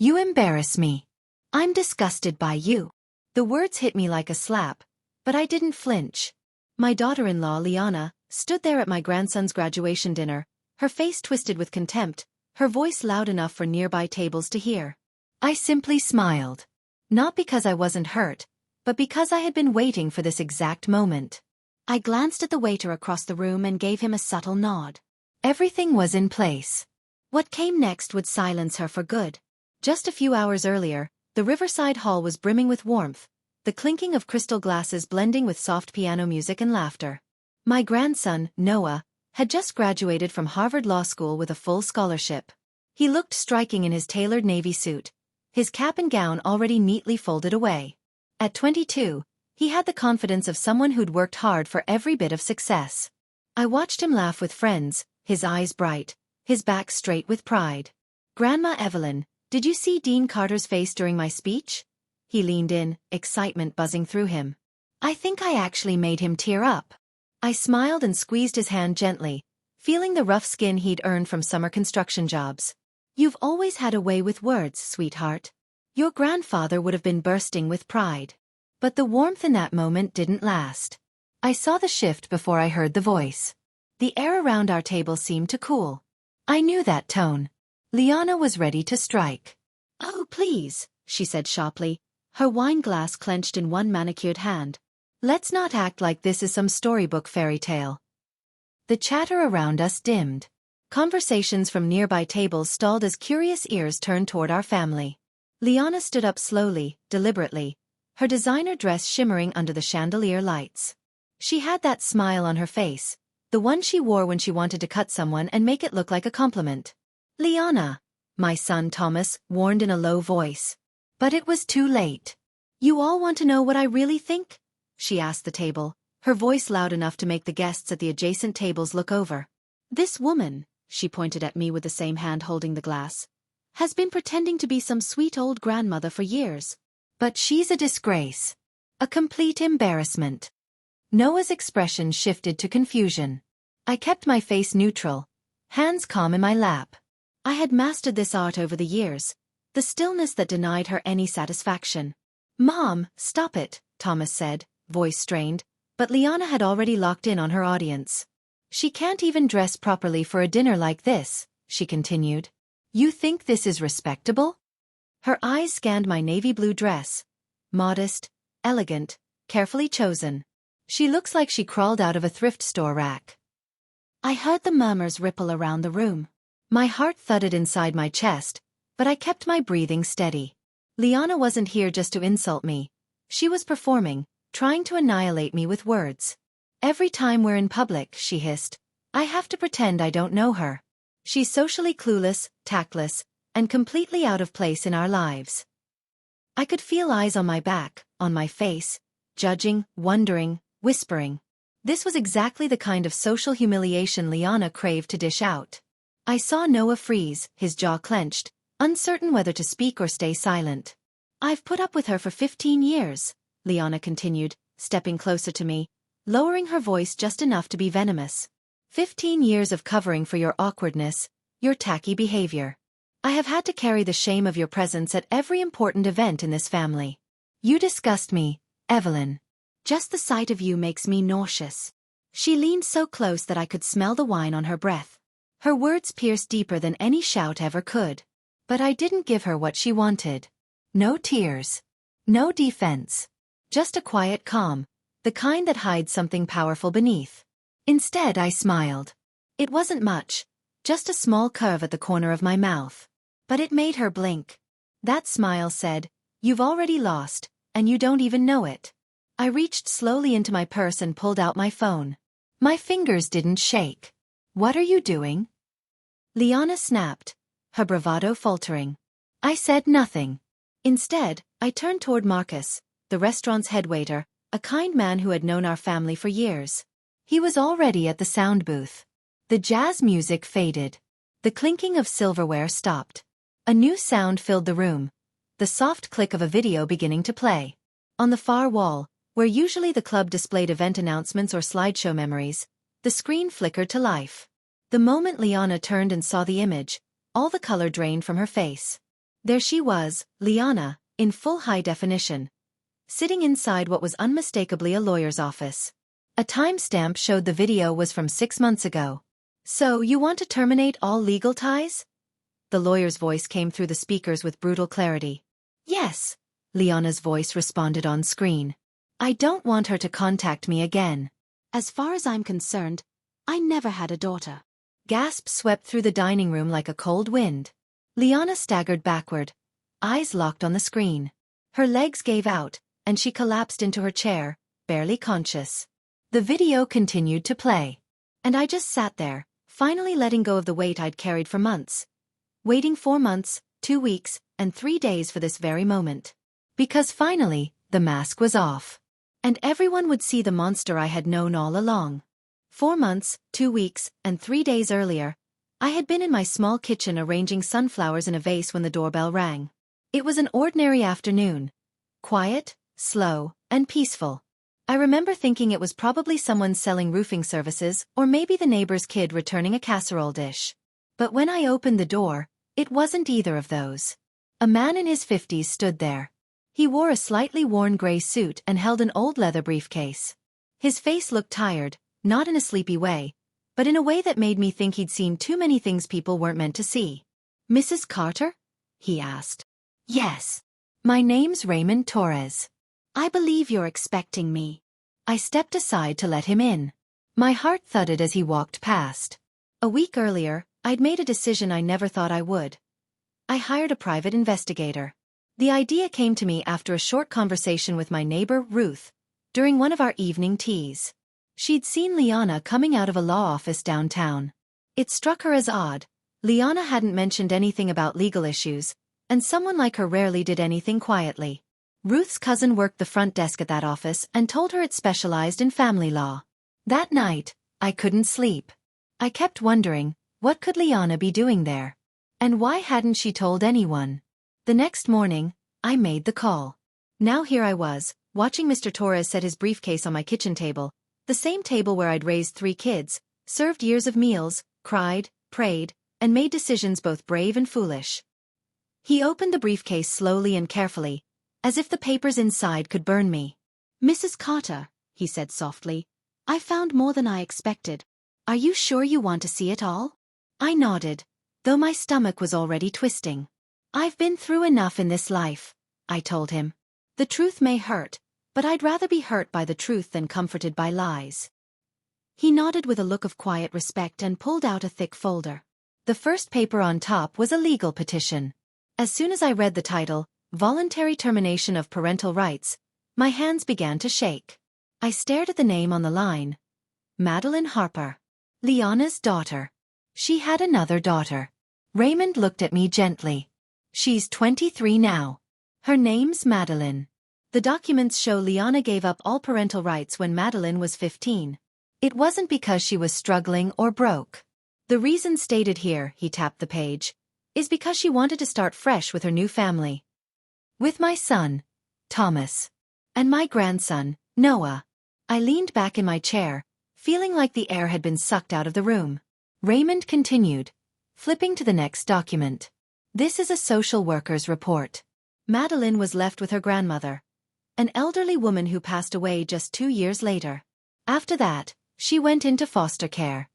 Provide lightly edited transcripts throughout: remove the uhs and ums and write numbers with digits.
You embarrass me. I'm disgusted by you. The words hit me like a slap, but I didn't flinch. My daughter-in-law, Liana, stood there at my grandson's graduation dinner, her face twisted with contempt, her voice loud enough for nearby tables to hear. I simply smiled. Not because I wasn't hurt, but because I had been waiting for this exact moment. I glanced at the waiter across the room and gave him a subtle nod. Everything was in place. What came next would silence her for good. Just a few hours earlier, the Riverside Hall was brimming with warmth, the clinking of crystal glasses blending with soft piano music and laughter. My grandson, Noah, had just graduated from Harvard Law School with a full scholarship. He looked striking in his tailored navy suit, his cap and gown already neatly folded away. At 22, he had the confidence of someone who'd worked hard for every bit of success. I watched him laugh with friends, his eyes bright, his back straight with pride. Grandma Evelyn, did you see Dean Carter's face during my speech? He leaned in, excitement buzzing through him. I think I actually made him tear up. I smiled and squeezed his hand gently, feeling the rough skin he'd earned from summer construction jobs. You've always had a way with words, sweetheart. Your grandfather would have been bursting with pride. But the warmth in that moment didn't last. I saw the shift before I heard the voice. The air around our table seemed to cool. I knew that tone. Liana was ready to strike. Oh, please, she said sharply, her wine glass clenched in one manicured hand. Let's not act like this is some storybook fairy tale. The chatter around us dimmed. Conversations from nearby tables stalled as curious ears turned toward our family. Liana stood up slowly, deliberately, her designer dress shimmering under the chandelier lights. She had that smile on her face, the one she wore when she wanted to cut someone and make it look like a compliment. Liana, my son Thomas warned in a low voice. But it was too late. You all want to know what I really think? She asked the table, her voice loud enough to make the guests at the adjacent tables look over. This woman, she pointed at me with the same hand holding the glass, has been pretending to be some sweet old grandmother for years. But she's a disgrace. A complete embarrassment. Noah's expression shifted to confusion. I kept my face neutral, hands calm in my lap. I had mastered this art over the years, the stillness that denied her any satisfaction. Mom, stop it, Thomas said, voice strained, but Liana had already locked in on her audience. She can't even dress properly for a dinner like this, she continued. You think this is respectable? Her eyes scanned my navy blue dress. Modest, elegant, carefully chosen. She looks like she crawled out of a thrift store rack. I heard the murmurs ripple around the room. My heart thudded inside my chest, but I kept my breathing steady. Liana wasn't here just to insult me. She was performing, trying to annihilate me with words. Every time we're in public, she hissed, I have to pretend I don't know her. She's socially clueless, tactless, and completely out of place in our lives. I could feel eyes on my back, on my face, judging, wondering, whispering. This was exactly the kind of social humiliation Liana craved to dish out. I saw Noah freeze, his jaw clenched, uncertain whether to speak or stay silent. I've put up with her for 15 years, Liana continued, stepping closer to me, lowering her voice just enough to be venomous. 15 years of covering for your awkwardness, your tacky behavior. I have had to carry the shame of your presence at every important event in this family. You disgust me, Evelyn. Just the sight of you makes me nauseous. She leaned so close that I could smell the wine on her breath. Her words pierced deeper than any shout ever could. But I didn't give her what she wanted. No tears. No defense. Just a quiet calm, the kind that hides something powerful beneath. Instead, I smiled. It wasn't much, just a small curve at the corner of my mouth. But it made her blink. That smile said, You've already lost, and you don't even know it. I reached slowly into my purse and pulled out my phone. My fingers didn't shake. What are you doing? Liana snapped, her bravado faltering. I said nothing. Instead, I turned toward Marcus, the restaurant's head waiter, a kind man who had known our family for years. He was already at the sound booth. The jazz music faded. The clinking of silverware stopped. A new sound filled the room, the soft click of a video beginning to play. On the far wall, where usually the club displayed event announcements or slideshow memories, the screen flickered to life. The moment Liana turned and saw the image, all the color drained from her face. There she was, Liana, in full high definition, sitting inside what was unmistakably a lawyer's office. A timestamp showed the video was from 6 months ago. "So, you want to terminate all legal ties?" The lawyer's voice came through the speakers with brutal clarity. "Yes," Liana's voice responded on screen. "I don't want her to contact me again. As far as I'm concerned, I never had a daughter." Gasps swept through the dining room like a cold wind. Liana staggered backward, eyes locked on the screen. Her legs gave out, and she collapsed into her chair, barely conscious. The video continued to play. And I just sat there, finally letting go of the weight I'd carried for months. Waiting 4 months, 2 weeks, and 3 days for this very moment. Because finally, the mask was off. And everyone would see the monster I had known all along. 4 months, 2 weeks, and 3 days earlier, I had been in my small kitchen arranging sunflowers in a vase when the doorbell rang. It was an ordinary afternoon. Quiet, slow, and peaceful. I remember thinking it was probably someone selling roofing services or maybe the neighbor's kid returning a casserole dish. But when I opened the door, it wasn't either of those. A man in his 50s stood there. He wore a slightly worn gray suit and held an old leather briefcase. His face looked tired, not in a sleepy way, but in a way that made me think he'd seen too many things people weren't meant to see. "Mrs. Carter?" he asked. "Yes. My name's Raymond Torres. I believe you're expecting me." I stepped aside to let him in. My heart thudded as he walked past. A week earlier, I'd made a decision I never thought I would. I hired a private investigator. The idea came to me after a short conversation with my neighbor, Ruth, during one of our evening teas. She'd seen Liana coming out of a law office downtown. It struck her as odd. Liana hadn't mentioned anything about legal issues, and someone like her rarely did anything quietly. Ruth's cousin worked the front desk at that office and told her it specialized in family law. That night, I couldn't sleep. I kept wondering, what could Liana be doing there? And why hadn't she told anyone? The next morning, I made the call. Now here I was, watching Mr. Torres set his briefcase on my kitchen table, the same table where I'd raised 3 kids, served years of meals, cried, prayed, and made decisions both brave and foolish. He opened the briefcase slowly and carefully, as if the papers inside could burn me. "Mrs. Carter," he said softly, "I found more than I expected. Are you sure you want to see it all?" I nodded, though my stomach was already twisting. "I've been through enough in this life," I told him. "The truth may hurt, but I'd rather be hurt by the truth than comforted by lies." He nodded with a look of quiet respect and pulled out a thick folder. The first paper on top was a legal petition. As soon as I read the title, "Voluntary Termination of Parental Rights," my hands began to shake. I stared at the name on the line. Madeline Harper. Liana's daughter. She had another daughter. Raymond looked at me gently. "She's 23 now. Her name's Madeline." The documents show Liana gave up all parental rights when Madeline was 15. It wasn't because she was struggling or broke. The reason stated here, he tapped the page, is because she wanted to start fresh with her new family. With my son, Thomas, and my grandson, Noah. I leaned back in my chair, feeling like the air had been sucked out of the room. Raymond continued, flipping to the next document. "This is a social worker's report. Madeline was left with her grandmother, an elderly woman who passed away just 2 years later. After that, she went into foster care."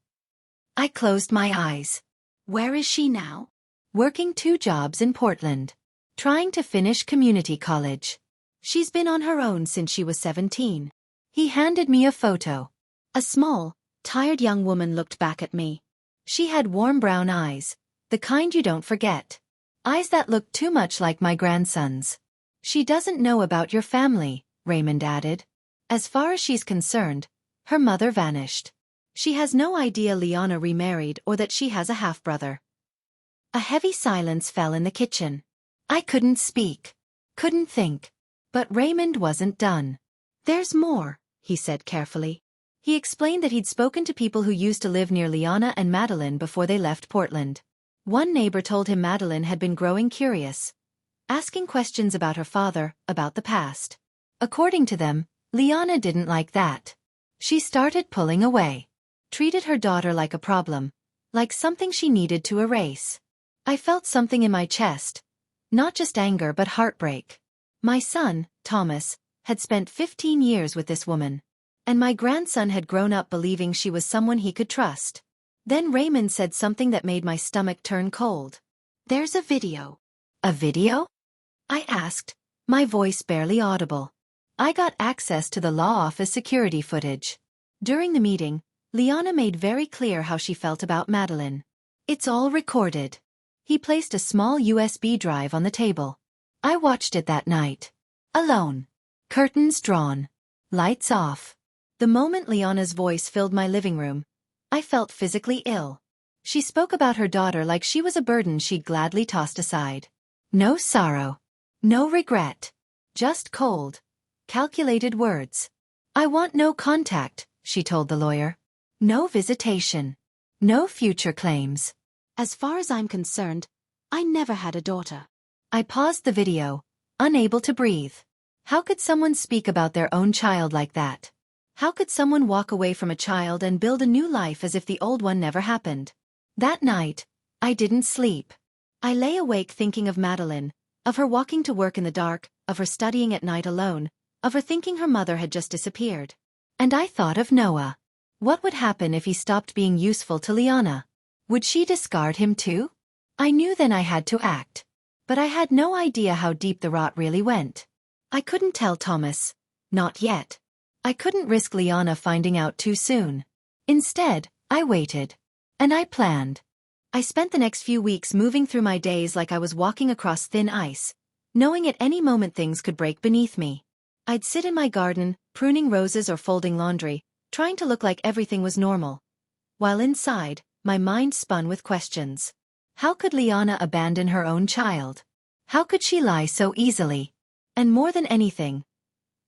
I closed my eyes. "Where is she now?" "Working 2 jobs in Portland. Trying to finish community college. She's been on her own since she was 17. He handed me a photo. A small, tired young woman looked back at me. She had warm brown eyes, the kind you don't forget. Eyes that looked too much like my grandson's. "She doesn't know about your family," Raymond added. "As far as she's concerned, her mother vanished. She has no idea Liana remarried or that she has a half-brother." A heavy silence fell in the kitchen. I couldn't speak. Couldn't think. But Raymond wasn't done. "There's more," he said carefully. He explained that he'd spoken to people who used to live near Liana and Madeline before they left Portland. One neighbor told him Madeline had been growing curious, asking questions about her father, about the past. According to them, Liana didn't like that. She started pulling away. Treated her daughter like a problem, like something she needed to erase. I felt something in my chest, Not just anger but heartbreak. My son, Thomas, had spent 15 years with this woman. And my grandson had grown up believing she was someone he could trust. Then Raymond said something that made my stomach turn cold. "There's a video." "A video?" I asked, my voice barely audible. I got access to the law office security footage. During the meeting, Liana made very clear how she felt about Madeline. "It's all recorded." He placed a small USB drive on the table. I watched it that night. Alone. Curtains drawn. Lights off. The moment Liana's voice filled my living room, I felt physically ill. She spoke about her daughter like she was a burden she'd gladly tossed aside. No sorrow. No regret. Just cold, calculated words. "I want no contact," she told the lawyer. "No visitation. No future claims. As far as I'm concerned, I never had a daughter." I paused the video, unable to breathe. How could someone speak about their own child like that? How could someone walk away from a child and build a new life as if the old one never happened? That night, I didn't sleep. I lay awake thinking of Madeline, of her walking to work in the dark, of her studying at night alone, of her thinking her mother had just disappeared. And I thought of Noah. What would happen if he stopped being useful to Liana? Would she discard him too? I knew then I had to act. But I had no idea how deep the rot really went. I couldn't tell Thomas. Not yet. I couldn't risk Liana finding out too soon. Instead, I waited. And I planned. I spent the next few weeks moving through my days like I was walking across thin ice, knowing at any moment things could break beneath me. I'd sit in my garden, pruning roses or folding laundry, trying to look like everything was normal. While inside, my mind spun with questions. How could Liana abandon her own child? How could she lie so easily? And more than anything,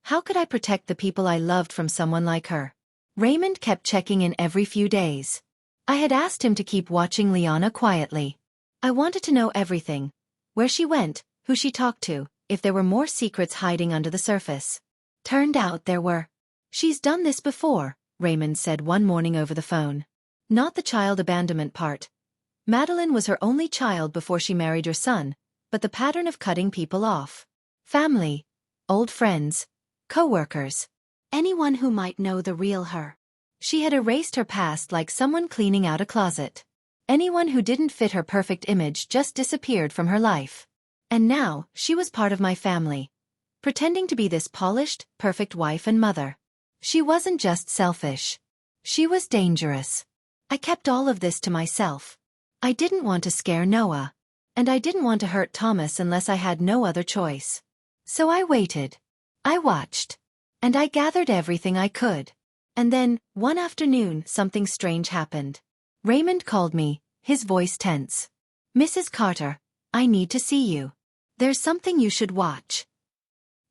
how could I protect the people I loved from someone like her? Raymond kept checking in every few days. I had asked him to keep watching Liana quietly. I wanted to know everything. Where she went, who she talked to, if there were more secrets hiding under the surface. Turned out there were. "She's done this before," Raymond said one morning over the phone. Not the child abandonment part. Madeline was her only child before she married your son, but the pattern of cutting people off. Family, old friends, co-workers, anyone who might know the real her. She had erased her past like someone cleaning out a closet. Anyone who didn't fit her perfect image just disappeared from her life. And now, she was part of my family, pretending to be this polished, perfect wife and mother. She wasn't just selfish. She was dangerous. I kept all of this to myself. I didn't want to scare Noah. And I didn't want to hurt Thomas unless I had no other choice. So I waited. I watched. And I gathered everything I could. And then, one afternoon, something strange happened. Raymond called me, his voice tense. "Mrs. Carter, I need to see you. There's something you should watch."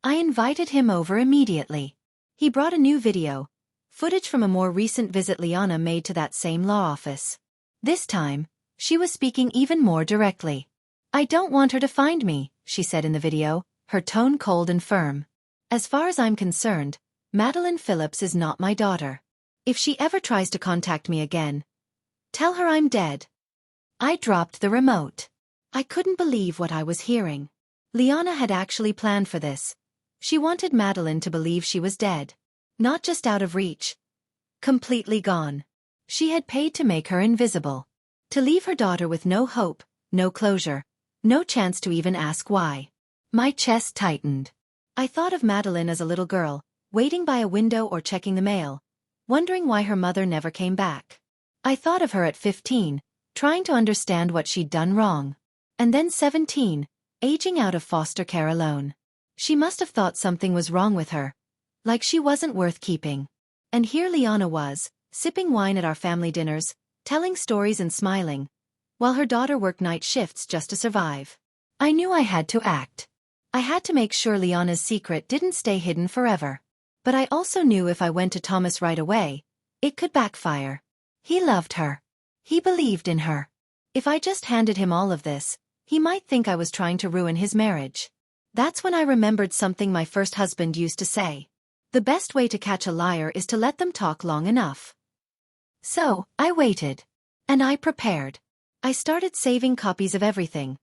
I invited him over immediately. He brought a new video, footage from a more recent visit Liana made to that same law office. This time, she was speaking even more directly. "I don't want her to find me," she said in the video, her tone cold and firm. "As far as I'm concerned, Madeline Phillips is not my daughter. If she ever tries to contact me again, tell her I'm dead." I dropped the remote. I couldn't believe what I was hearing. Liana had actually planned for this. She wanted Madeline to believe she was dead. Not just out of reach. Completely gone. She had paid to make her invisible. To leave her daughter with no hope, no closure, no chance to even ask why. My chest tightened. I thought of Madeline as a little girl, waiting by a window or checking the mail, wondering why her mother never came back. I thought of her at 15, trying to understand what she'd done wrong. And then 17, aging out of foster care alone. She must have thought something was wrong with her. Like she wasn't worth keeping. And here Liana was, sipping wine at our family dinners, telling stories and smiling, while her daughter worked night shifts just to survive. I knew I had to act. I had to make sure Liana's secret didn't stay hidden forever. But I also knew if I went to Thomas right away, it could backfire. He loved her. He believed in her. If I just handed him all of this, he might think I was trying to ruin his marriage. That's when I remembered something my first husband used to say. The best way to catch a liar is to let them talk long enough. So, I waited. And I prepared. I started saving copies of everything.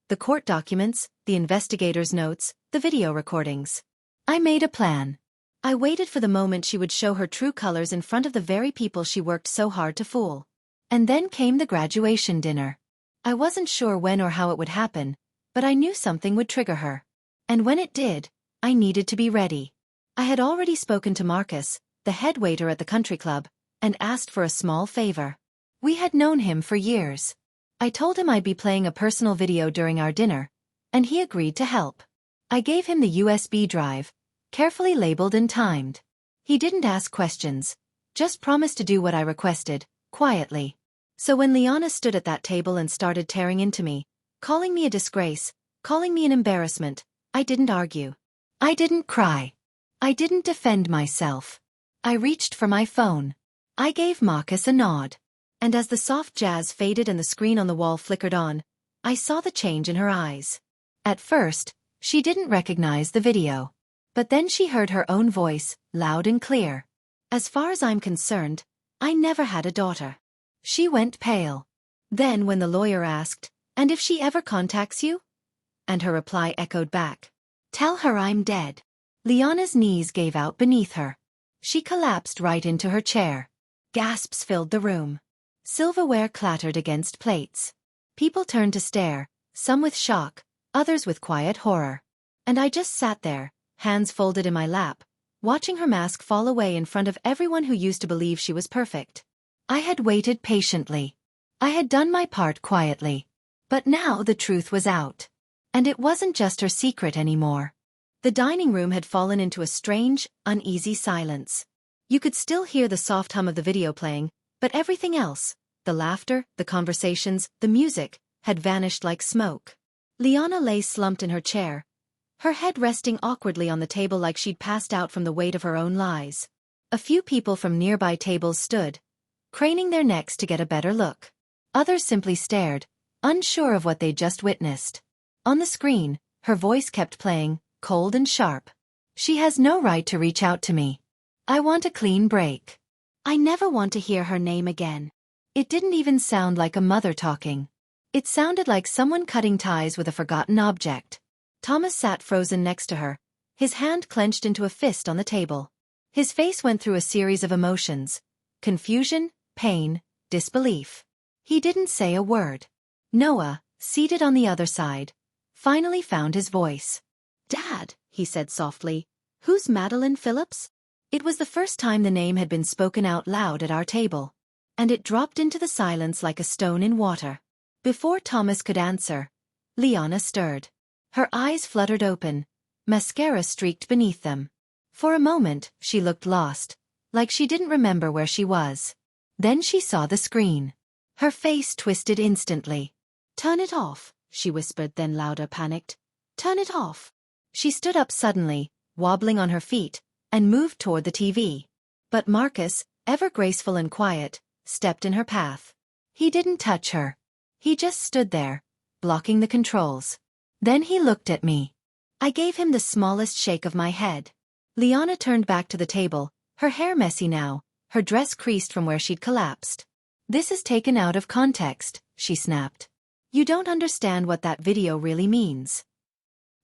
the court documents, the investigator's notes, the video recordings. I made a plan. I waited for the moment she would show her true colors in front of the very people she worked so hard to fool. And then came the graduation dinner. I wasn't sure when or how it would happen, but I knew something would trigger her. And when it did, I needed to be ready. I had already spoken to Marcus, the head waiter at the country club, and asked for a small favor. We had known him for years. I told him I'd be playing a personal video during our dinner, and he agreed to help. I gave him the USB drive, carefully labeled and timed. He didn't ask questions, just promised to do what I requested, quietly. So when Liana stood at that table and started tearing into me, calling me a disgrace, calling me an embarrassment, I didn't argue. I didn't cry. I didn't defend myself. I reached for my phone. I gave Marcus a nod. And as the soft jazz faded and the screen on the wall flickered on, I saw the change in her eyes. At first, she didn't recognize the video. But then she heard her own voice, loud and clear. As far as I'm concerned, I never had a daughter. She went pale. Then when the lawyer asked, "And if she ever contacts you?" And her reply echoed back, "Tell her I'm dead." Liana's knees gave out beneath her. She collapsed right into her chair. Gasps filled the room. Silverware clattered against plates. People turned to stare, some with shock, others with quiet horror. And I just sat there, hands folded in my lap, watching her mask fall away in front of everyone who used to believe she was perfect. I had waited patiently. I had done my part quietly. But now the truth was out. And it wasn't just her secret anymore. The dining room had fallen into a strange, uneasy silence. You could still hear the soft hum of the video playing, but everything else, the laughter, the conversations, the music, had vanished like smoke. Liana lay slumped in her chair, her head resting awkwardly on the table like she'd passed out from the weight of her own lies. A few people from nearby tables stood, craning their necks to get a better look. Others simply stared, unsure of what they'd just witnessed. On the screen, her voice kept playing, cold and sharp. "She has no right to reach out to me. I want a clean break. I never want to hear her name again." It didn't even sound like a mother talking. It sounded like someone cutting ties with a forgotten object. Thomas sat frozen next to her, his hand clenched into a fist on the table. His face went through a series of emotions: confusion, pain, disbelief. He didn't say a word. Noah, seated on the other side, finally found his voice. "Dad," he said softly, "who's Madeline Phillips?" It was the first time the name had been spoken out loud at our table. And it dropped into the silence like a stone in water. Before Thomas could answer, Liana stirred. Her eyes fluttered open, mascara streaked beneath them. For a moment, she looked lost, like she didn't remember where she was. Then she saw the screen. Her face twisted instantly. "Turn it off," she whispered, then louder, panicked. "Turn it off." She stood up suddenly, wobbling on her feet, and moved toward the TV. But Marcus, ever graceful and quiet, stepped in her path. He didn't touch her. He just stood there, blocking the controls. Then he looked at me. I gave him the smallest shake of my head. Liana turned back to the table, her hair messy now, her dress creased from where she'd collapsed. "This is taken out of context," she snapped. "You don't understand what that video really means."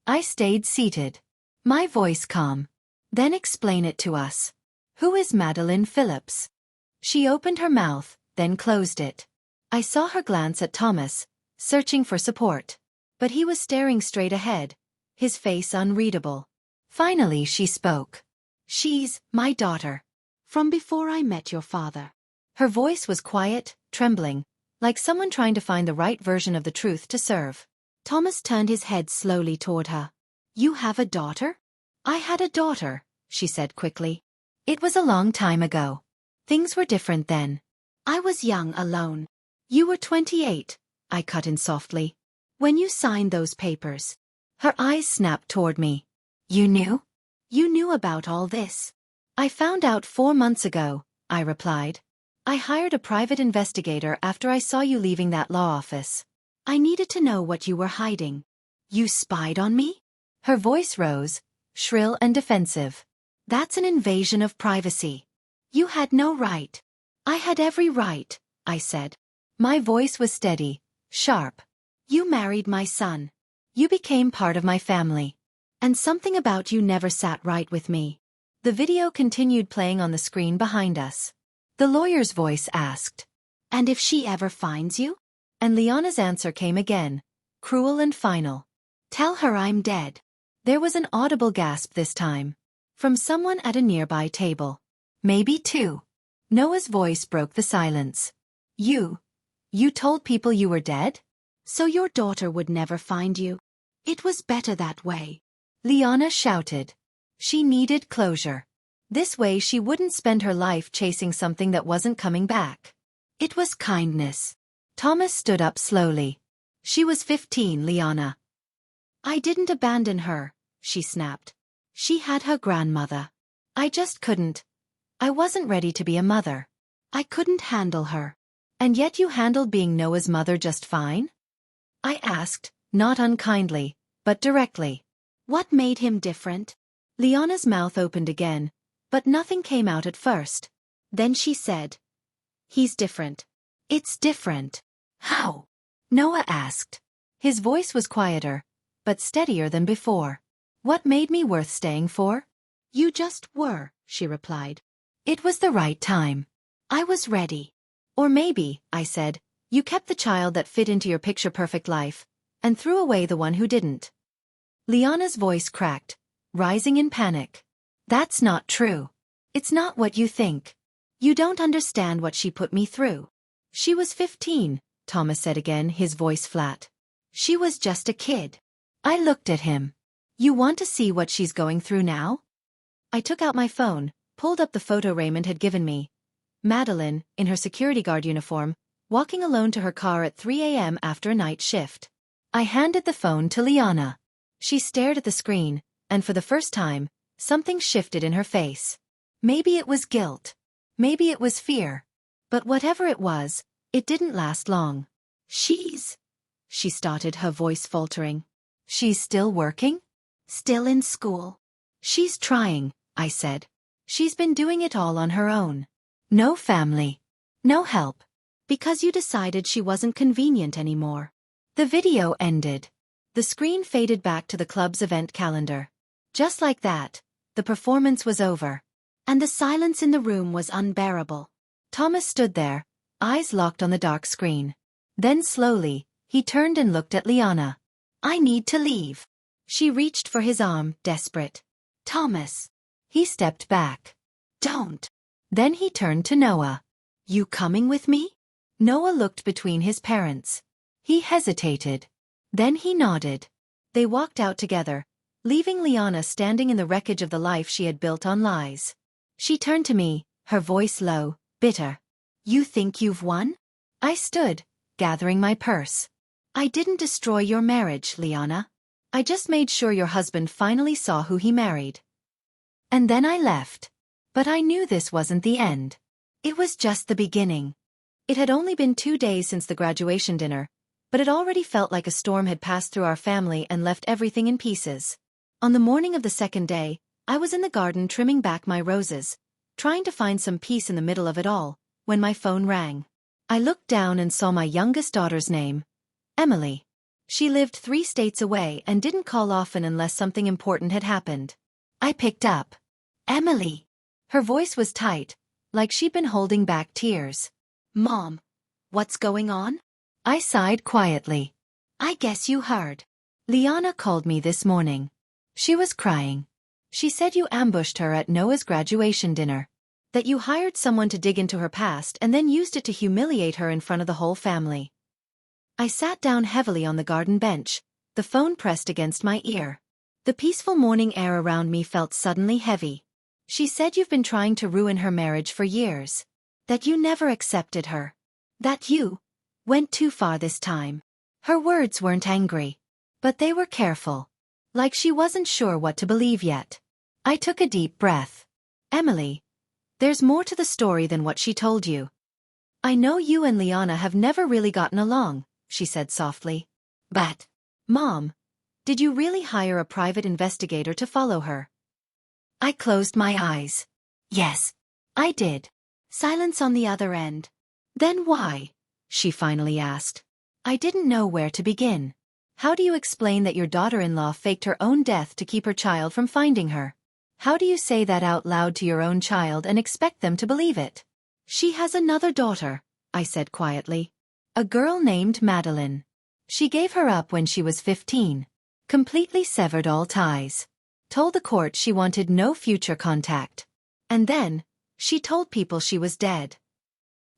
I stayed seated, my voice calm. "Then explain it to us. Who is Madeline Phillips?" She opened her mouth, then closed it. I saw her glance at Thomas, searching for support. But he was staring straight ahead, his face unreadable. Finally she spoke. "She's my daughter. From before I met your father." Her voice was quiet, trembling, like someone trying to find the right version of the truth to serve. Thomas turned his head slowly toward her. "You have a daughter?" "I had a daughter," she said quickly. "It was a long time ago. Things were different then. I was young, alone." "You were 28, I cut in softly. "When you signed those papers." Her eyes snapped toward me. "You knew?" "You knew about all this." "I found out 4 months ago," I replied. "I hired a private investigator after I saw you leaving that law office. I needed to know what you were hiding." "You spied on me?" Her voice rose, shrill and defensive. "That's an invasion of privacy. You had no right." "I had every right," I said. My voice was steady, sharp. "You married my son. You became part of my family. And something about you never sat right with me. The video continued playing on the screen behind us. The lawyer's voice asked, "And if she ever finds you?" And Liana's answer came again, cruel and final. "Tell her I'm dead." There was an audible gasp this time. From someone at a nearby table. Maybe two. Noah's voice broke the silence. You told people you were dead? So your daughter would never find you? It was better that way. Liana shouted. She needed closure. This way she wouldn't spend her life chasing something that wasn't coming back. It was kindness. Thomas stood up slowly. She was 15, Liana. I didn't abandon her, she snapped. She had her grandmother. I just couldn't. I wasn't ready to be a mother. I couldn't handle her. And yet you handled being Noah's mother just fine? I asked, not unkindly, but directly. What made him different? Liana's mouth opened again, but nothing came out at first. Then she said, "He's different." "It's different." "How?" Noah asked. His voice was quieter, but steadier than before. "What made me worth staying for?" "You just were," she replied. "It was the right time. I was ready." "Or maybe," I said, "you kept the child that fit into your picture-perfect life, and threw away the one who didn't." Liana's voice cracked, rising in panic. "That's not true. It's not what you think. You don't understand what she put me through." "She was 15, Thomas said again, his voice flat. "She was just a kid." I looked at him. "You want to see what she's going through now?" I took out my phone, pulled up the photo Raymond had given me. Madeline, in her security guard uniform, walking alone to her car at 3 a.m. after a night shift. I handed the phone to Liana. She stared at the screen, and for the first time, something shifted in her face. Maybe it was guilt. Maybe it was fear. But whatever it was, it didn't last long. She started, her voice faltering. "She's still working?" "Still in school." "She's trying," I said. "She's been doing it all on her own. No family. No help. Because you decided she wasn't convenient anymore." The video ended. The screen faded back to the club's event calendar. Just like that, the performance was over. And the silence in the room was unbearable. Thomas stood there, eyes locked on the dark screen. Then slowly, he turned and looked at Liana. "I need to leave." She reached for his arm, desperate. "Thomas." He stepped back. "Don't." Then he turned to Noah. "You coming with me?" Noah looked between his parents. He hesitated. Then he nodded. They walked out together, leaving Liana standing in the wreckage of the life she had built on lies. She turned to me, her voice low, bitter. "You think you've won?" I stood, gathering my purse. "I didn't destroy your marriage, Liana. I just made sure your husband finally saw who he married. And then I left. But I knew this wasn't the end. It was just the beginning." It had only been 2 days since the graduation dinner, but it already felt like a storm had passed through our family and left everything in pieces. On the morning of the second day, I was in the garden trimming back my roses, trying to find some peace in the middle of it all, when my phone rang. I looked down and saw my youngest daughter's name, Emily. She lived 3 states away and didn't call often unless something important had happened. I picked up. "Emily." Her voice was tight, like she'd been holding back tears. "Mom, what's going on?" I sighed quietly. "I guess you heard. Liana called me this morning. She was crying. She said you ambushed her at Noah's graduation dinner. That you hired someone to dig into her past and then used it to humiliate her in front of the whole family." I sat down heavily on the garden bench, the phone pressed against my ear. The peaceful morning air around me felt suddenly heavy. "She said you've been trying to ruin her marriage for years. That you never accepted her. That you went too far this time." Her words weren't angry, but they were careful. Like she wasn't sure what to believe yet. I took a deep breath. "Emily, there's more to the story than what she told you. I know you and Liana have never really gotten along," she said softly. "But, Mom, did you really hire a private investigator to follow her?" I closed my eyes. "Yes, I did." Silence on the other end. "Then why?" she finally asked. I didn't know where to begin. How do you explain that your daughter-in-law faked her own death to keep her child from finding her? How do you say that out loud to your own child and expect them to believe it? She has another daughter, I said quietly. A girl named Madeline. She gave her up when she was 15. Completely severed all ties. Told the court she wanted no future contact. And then, she told people she was dead.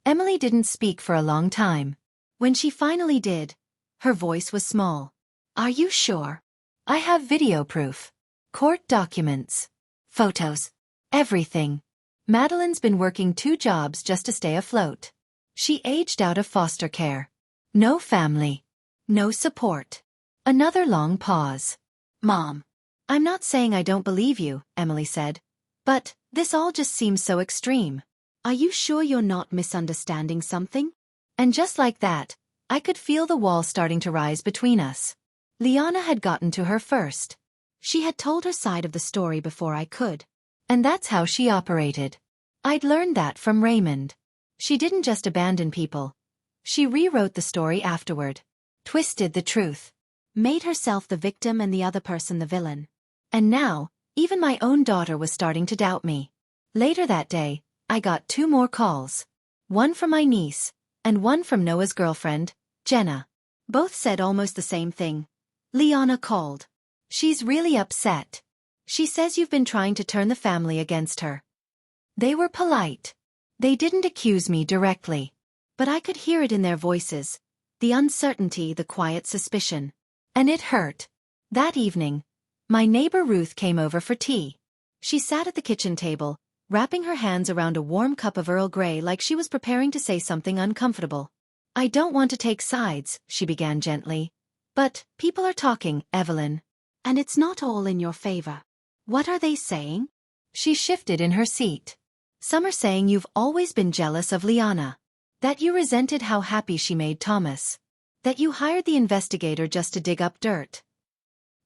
Emily didn't speak for a long time. When she finally did, her voice was small. Are you sure? I have video proof. Court documents. Photos. Everything. Madeline's been working 2 jobs just to stay afloat. She aged out of foster care. No family. No support. Another long pause. Mom. I'm not saying I don't believe you, Emily said. But, this all just seems so extreme. Are you sure you're not misunderstanding something? And just like that, I could feel the wall starting to rise between us. Liana had gotten to her first. She had told her side of the story before I could. And that's how she operated. I'd learned that from Raymond. She didn't just abandon people. She rewrote the story afterward. Twisted the truth. Made herself the victim and the other person the villain. And now, even my own daughter was starting to doubt me. Later that day, I got 2 more calls. One from my niece, and one from Noah's girlfriend, Jenna. Both said almost the same thing. Liana called. She's really upset. She says you've been trying to turn the family against her. They were polite. They didn't accuse me directly. But I could hear it in their voices. The uncertainty, the quiet suspicion. And it hurt. That evening, my neighbor Ruth came over for tea. She sat at the kitchen table, wrapping her hands around a warm cup of Earl Grey like she was preparing to say something uncomfortable. I don't want to take sides, she began gently. But, people are talking, Evelyn. And it's not all in your favor. What are they saying? She shifted in her seat. Some are saying you've always been jealous of Liana. That you resented how happy she made Thomas. That you hired the investigator just to dig up dirt.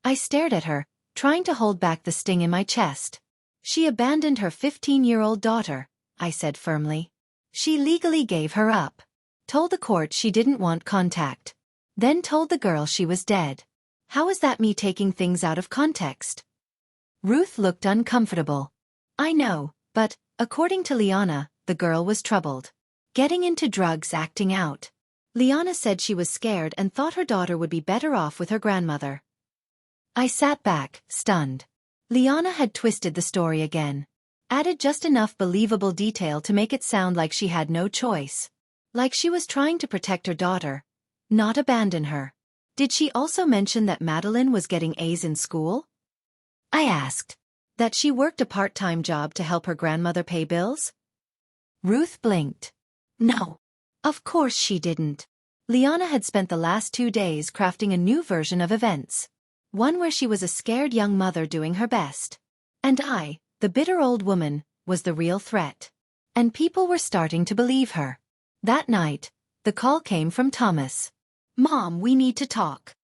I stared at her, trying to hold back the sting in my chest. She abandoned her 15-year-old daughter, I said firmly. She legally gave her up. Told the court she didn't want contact. Then told the girl she was dead. How is that me taking things out of context? Ruth looked uncomfortable. I know, but, according to Liana, the girl was troubled. Getting into drugs, acting out. Liana said she was scared and thought her daughter would be better off with her grandmother. I sat back, stunned. Liana had twisted the story again. Added just enough believable detail to make it sound like she had no choice. Like she was trying to protect her daughter, not abandon her. Did she also mention that Madeline was getting A's in school? I asked. That she worked a part-time job to help her grandmother pay bills? Ruth blinked. No. Of course she didn't. Liana had spent the last 2 days crafting a new version of events. One where she was a scared young mother doing her best. And I, the bitter old woman, was the real threat. And people were starting to believe her. That night, the call came from Thomas. Mom, we need to talk.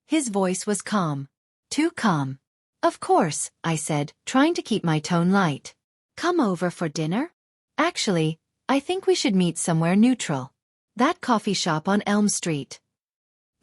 His voice was calm. Too calm. Of course, I said, trying to keep my tone light. Come over for dinner? Actually, I think we should meet somewhere neutral. That coffee shop on Elm Street.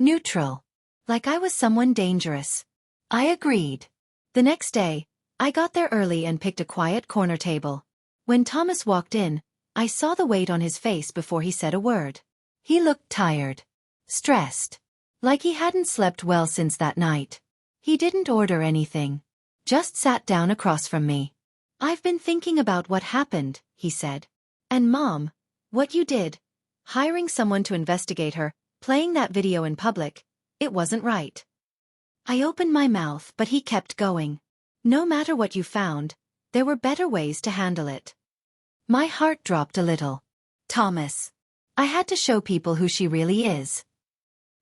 Neutral. Like I was someone dangerous. I agreed. The next day, I got there early and picked a quiet corner table. When Thomas walked in, I saw the weight on his face before he said a word. He looked tired. Stressed. Like he hadn't slept well since that night. He didn't order anything. Just sat down across from me. I've been thinking about what happened, he said. And Mom, what you did. Hiring someone to investigate her, playing that video in public. It wasn't right. I opened my mouth, but he kept going. No matter what you found, there were better ways to handle it. My heart dropped a little. Thomas. I had to show people who she really is.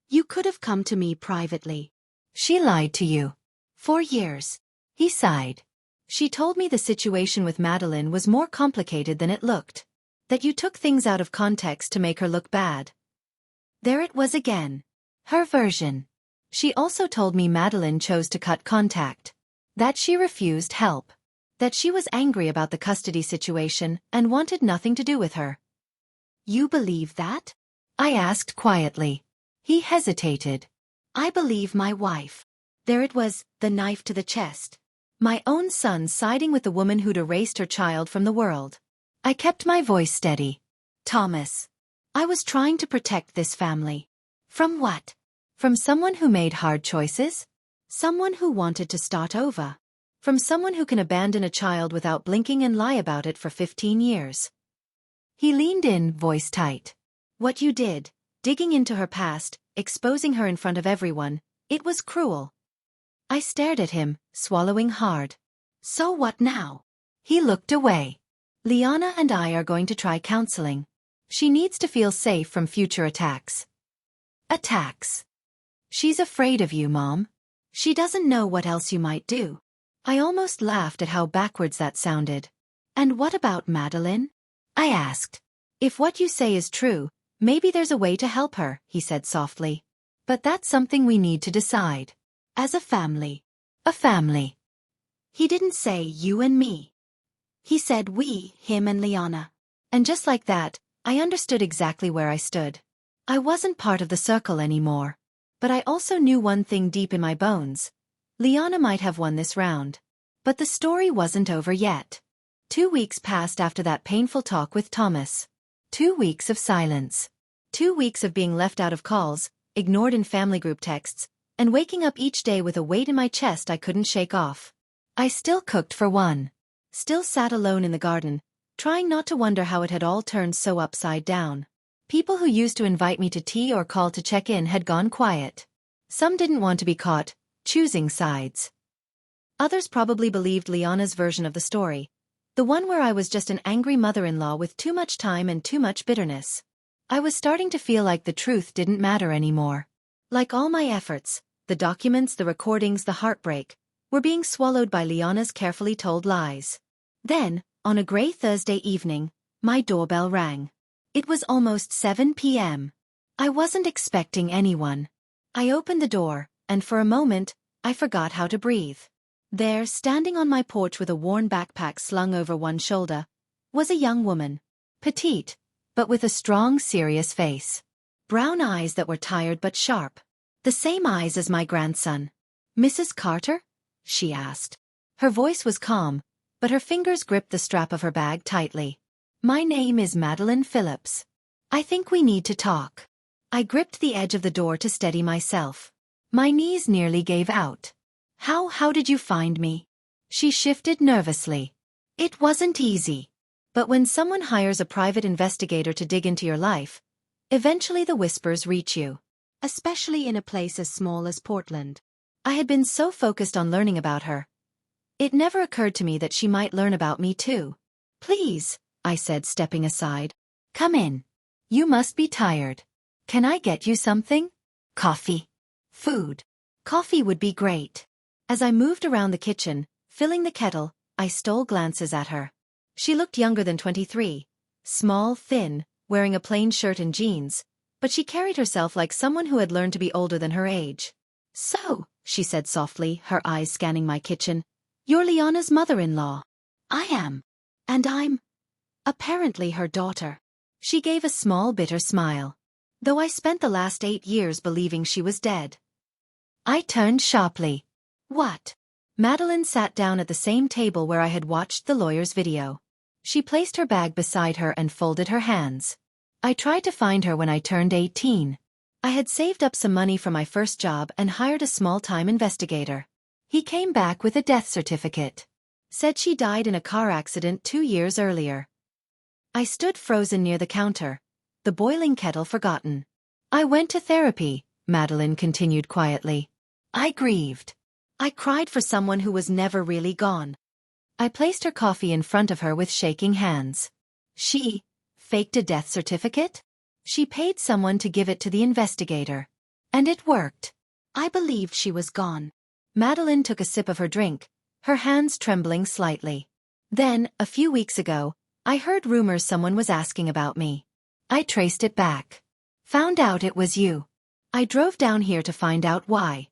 You could have come to me privately. She lied to you. For years. He sighed. She told me the situation with Madeline was more complicated than it looked. That you took things out of context to make her look bad. There it was again. Her version. She also told me Madeline chose to cut contact. That she refused help. That she was angry about the custody situation and wanted nothing to do with her. You believe that? I asked quietly. He hesitated. I believe my wife. There it was, the knife to the chest. My own son siding with the woman who'd erased her child from the world. I kept my voice steady. Thomas. I was trying to protect this family. From what? From someone who made hard choices? Someone who wanted to start over. From someone who can abandon a child without blinking and lie about it for 15 years. He leaned in, voice tight. What you did, digging into her past, exposing her in front of everyone, it was cruel. I stared at him, swallowing hard. So what now? He looked away. Liana and I are going to try counseling. She needs to feel safe from future attacks. Attacks? She's afraid of you, Mom. She doesn't know what else you might do. I almost laughed at how backwards that sounded. And what about Madeline? I asked. If what you say is true, maybe there's a way to help her, he said softly. But that's something we need to decide. As a family. A family. He didn't say you and me. He said we, him and Liana. And just like that, I understood exactly where I stood. I wasn't part of the circle anymore. But I also knew one thing deep in my bones. Liana might have won this round. But the story wasn't over yet. 2 weeks passed after that painful talk with Thomas. 2 weeks of silence. 2 weeks of being left out of calls, ignored in family group texts, and waking up each day with a weight in my chest I couldn't shake off. I still cooked for one. Still sat alone in the garden, trying not to wonder how it had all turned so upside down. People who used to invite me to tea or call to check in had gone quiet. Some didn't want to be caught, choosing sides. Others probably believed Liana's version of the story, the one where I was just an angry mother-in-law with too much time and too much bitterness. I was starting to feel like the truth didn't matter anymore. Like all my efforts, the documents, the recordings, the heartbreak, were being swallowed by Liana's carefully told lies. Then, on a gray Thursday evening, my doorbell rang. It was almost 7 p.m. I wasn't expecting anyone. I opened the door, and for a moment, I forgot how to breathe. There, standing on my porch with a worn backpack slung over one shoulder, was a young woman. Petite, but with a strong, serious face. Brown eyes that were tired but sharp. The same eyes as my grandson. "Mrs. Carter?" she asked. Her voice was calm, but her fingers gripped the strap of her bag tightly. "My name is Madeline Phillips. I think we need to talk." I gripped the edge of the door to steady myself. My knees nearly gave out. How did you find me?" She shifted nervously. "It wasn't easy. But when someone hires a private investigator to dig into your life, eventually the whispers reach you. Especially in a place as small as Portland. I had been so focused on learning about her. It never occurred to me that she might learn about me too. "Please," I said, stepping aside. "Come in. You must be tired. Can I get you something? Coffee? Food?" Coffee would be great. As I moved around the kitchen, filling the kettle, I stole glances at her. She looked younger than 23, small, thin, wearing a plain shirt and jeans, but she carried herself like someone who had learned to be older than her age. "So," she said softly, her eyes scanning my kitchen, "you're Liana's mother-in-law." "I am. And I'm apparently her daughter." She gave a small bitter smile. Though I spent the last 8 years believing she was dead. I turned sharply. "What?" Madeline sat down at the same table where I had watched the lawyer's video. She placed her bag beside her and folded her hands. "I tried to find her when I turned 18. I had saved up some money for my first job and hired a small-time investigator. He came back with a death certificate. Said she died in a car accident 2 years earlier." I stood frozen near the counter, the boiling kettle forgotten. "I went to therapy," Madeline continued quietly. "I grieved. I cried for someone who was never really gone." I placed her coffee in front of her with shaking hands. "She faked a death certificate? She paid someone to give it to the investigator. And it worked. I believed she was gone." Madeline took a sip of her drink, her hands trembling slightly. "Then, a few weeks ago, I heard rumors someone was asking about me. I traced it back. Found out it was you. I drove down here to find out why.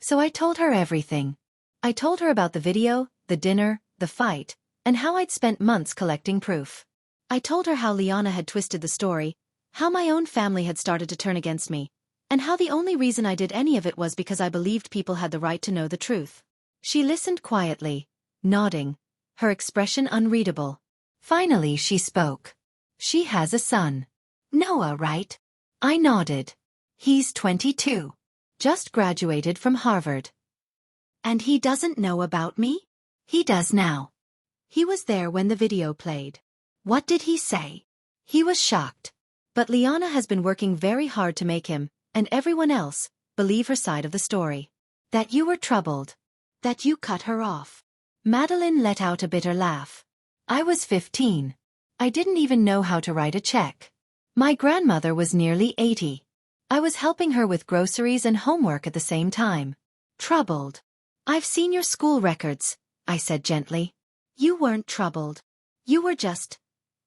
So I told her everything. I told her about the video, the dinner, the fight, and how I'd spent months collecting proof. I told her how Liana had twisted the story, how my own family had started to turn against me, and how the only reason I did any of it was because I believed people had the right to know the truth. She listened quietly, nodding, her expression unreadable. Finally she spoke. She has a son. Noah, right? I nodded. He's 22. Just graduated from Harvard. And he doesn't know about me? He does now. He was there when the video played. What did he say? He was shocked. But Liana has been working very hard to make him, and everyone else, believe her side of the story. That you were troubled. That you cut her off. Madeline let out a bitter laugh. I was 15. I didn't even know how to write a check. My grandmother was nearly 80. I was helping her with groceries and homework at the same time. Troubled. I've seen your school records, I said gently. You weren't troubled. You were just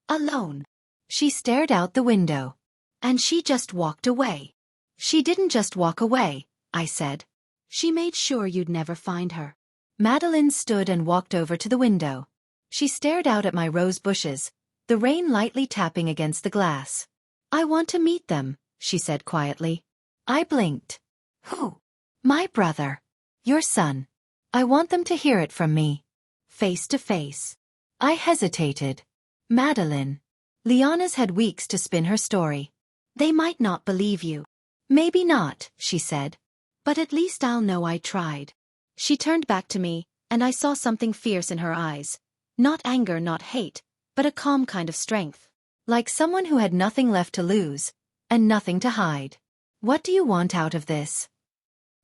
alone. She stared out the window. And she just walked away. She didn't just walk away, I said. She made sure you'd never find her. Madeline stood and walked over to the window. She stared out at my rose bushes, the rain lightly tapping against the glass. I want to meet them, she said quietly. I blinked. Who? My brother. Your son. I want them to hear it from me. Face to face. I hesitated. Madeline. Liana's had weeks to spin her story. They might not believe you. Maybe not, she said. But at least I'll know I tried. She turned back to me, and I saw something fierce in her eyes. Not anger, not hate, but a calm kind of strength. Like someone who had nothing left to lose, and nothing to hide. What do you want out of this?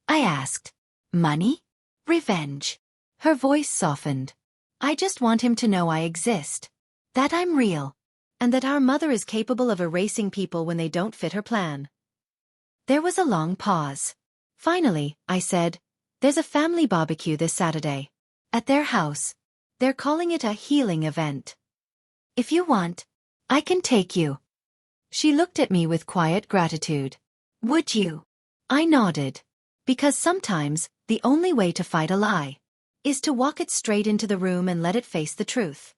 I asked. Money? Revenge? Her voice softened. I just want him to know I exist. That I'm real. And that our mother is capable of erasing people when they don't fit her plan. There was a long pause. Finally, I said, there's a family barbecue this Saturday. At their house. They're calling it a healing event. If you want, I can take you. She looked at me with quiet gratitude. Would you? I nodded. Because sometimes, the only way to fight a lie is to walk it straight into the room and let it face the truth.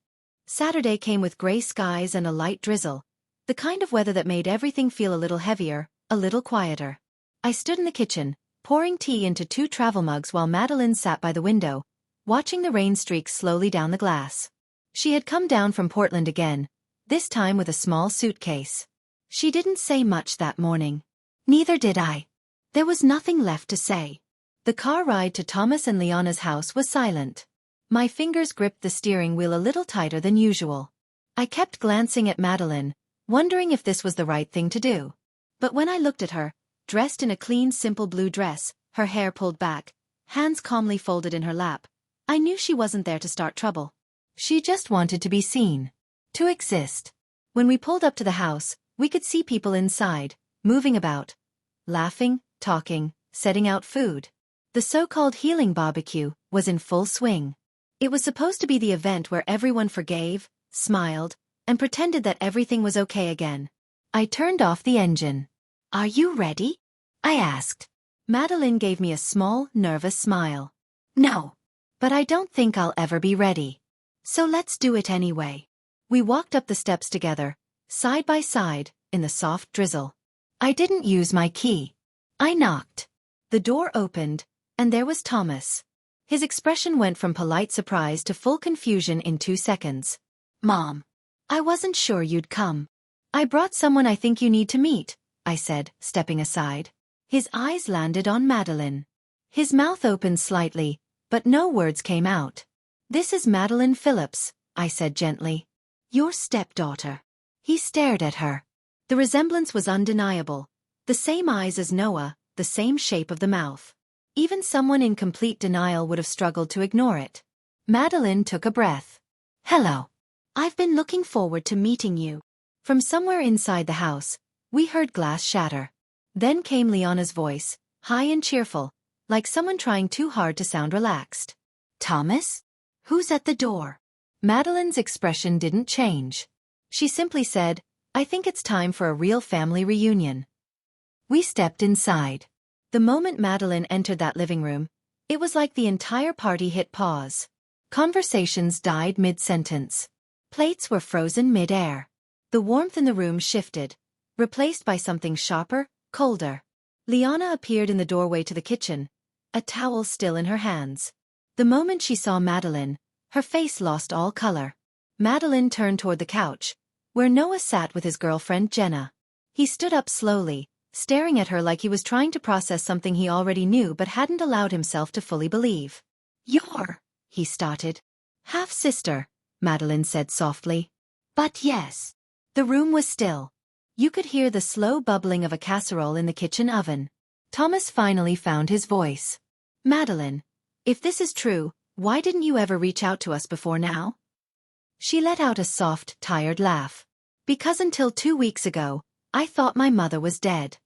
Saturday came with gray skies and a light drizzle, the kind of weather that made everything feel a little heavier, a little quieter. I stood in the kitchen, pouring tea into 2 travel mugs while Madeline sat by the window, watching the rain streak slowly down the glass. She had come down from Portland again, this time with a small suitcase. She didn't say much that morning. Neither did I. There was nothing left to say. The car ride to Thomas and Liana's house was silent. My fingers gripped the steering wheel a little tighter than usual. I kept glancing at Madeline, wondering if this was the right thing to do. But when I looked at her, dressed in a clean, simple blue dress, her hair pulled back, hands calmly folded in her lap, I knew she wasn't there to start trouble. She just wanted to be seen. To exist. When we pulled up to the house, we could see people inside, moving about, laughing, talking, setting out food. The so-called healing barbecue was in full swing. It was supposed to be the event where everyone forgave, smiled, and pretended that everything was okay again. I turned off the engine. Are you ready? I asked. Madeline gave me a small, nervous smile. No. But I don't think I'll ever be ready. So let's do it anyway. We walked up the steps together, side by side, in the soft drizzle. I didn't use my key. I knocked. The door opened, and there was Thomas. His expression went from polite surprise to full confusion in 2 seconds. Mom. I wasn't sure you'd come. I brought someone I think you need to meet, I said, stepping aside. His eyes landed on Madeline. His mouth opened slightly, but no words came out. This is Madeline Phillips, I said gently. Your stepdaughter. He stared at her. The resemblance was undeniable. The same eyes as Noah, the same shape of the mouth. Even someone in complete denial would have struggled to ignore it. Madeline took a breath. Hello. I've been looking forward to meeting you. From somewhere inside the house, we heard glass shatter. Then came Liana's voice, high and cheerful, like someone trying too hard to sound relaxed. Thomas? Who's at the door? Madeline's expression didn't change. She simply said, I think it's time for a real family reunion. We stepped inside. The moment Madeline entered that living room, it was like the entire party hit pause. Conversations died mid-sentence. Plates were frozen mid-air. The warmth in the room shifted, replaced by something sharper, colder. Liana appeared in the doorway to the kitchen, a towel still in her hands. The moment she saw Madeline, her face lost all color. Madeline turned toward the couch, where Noah sat with his girlfriend Jenna. He stood up slowly, staring at her like he was trying to process something he already knew but hadn't allowed himself to fully believe. "You're," he started. "Half-sister," Madeline said softly. "But yes." The room was still. You could hear the slow bubbling of a casserole in the kitchen oven. Thomas finally found his voice. "Madeline, if this is true, why didn't you ever reach out to us before now?" She let out a soft, tired laugh. "Because until 2 weeks ago, I thought my mother was dead."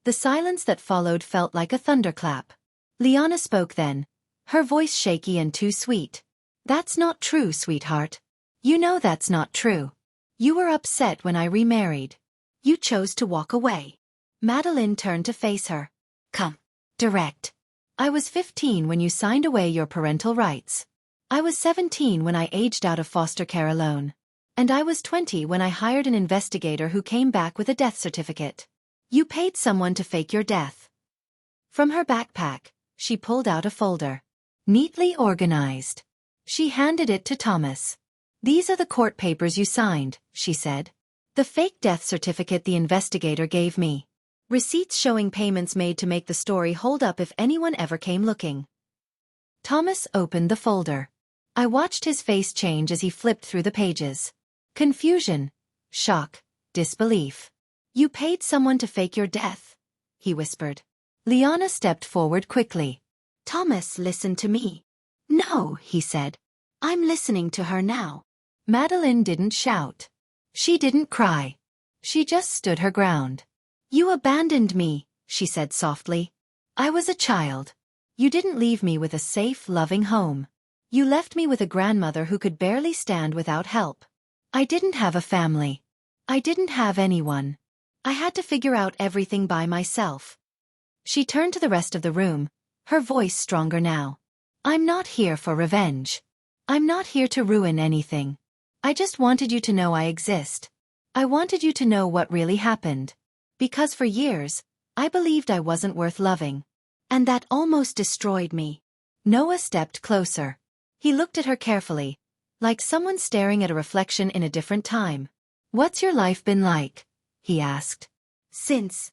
The silence that followed felt like a thunderclap. Liana spoke then, her voice shaky and too sweet. "That's not true, sweetheart. You know that's not true. You were upset when I remarried. You chose to walk away." Madeline turned to face her. "Come. Direct. I was 15 when you signed away your parental rights. I was 17 when I aged out of foster care alone. And I was 20 when I hired an investigator who came back with a death certificate. You paid someone to fake your death." From her backpack, she pulled out a folder. Neatly organized. She handed it to Thomas. "These are the court papers you signed," she said. "The fake death certificate the investigator gave me. Receipts showing payments made to make the story hold up if anyone ever came looking." Thomas opened the folder. I watched his face change as he flipped through the pages. Confusion, shock, disbelief. "You paid someone to fake your death?" he whispered. Liana stepped forward quickly. "Thomas, listen to me." "No," he said. "I'm listening to her now." Madeline didn't shout. She didn't cry. She just stood her ground. "You abandoned me," she said softly. "I was a child. You didn't leave me with a safe, loving home. You left me with a grandmother who could barely stand without help. I didn't have a family. I didn't have anyone. I had to figure out everything by myself." She turned to the rest of the room, her voice stronger now. "I'm not here for revenge. I'm not here to ruin anything. I just wanted you to know I exist. I wanted you to know what really happened. Because for years, I believed I wasn't worth loving. And that almost destroyed me." Noah stepped closer. He looked at her carefully, like someone staring at a reflection in a different time. "What's your life been like?" he asked. Since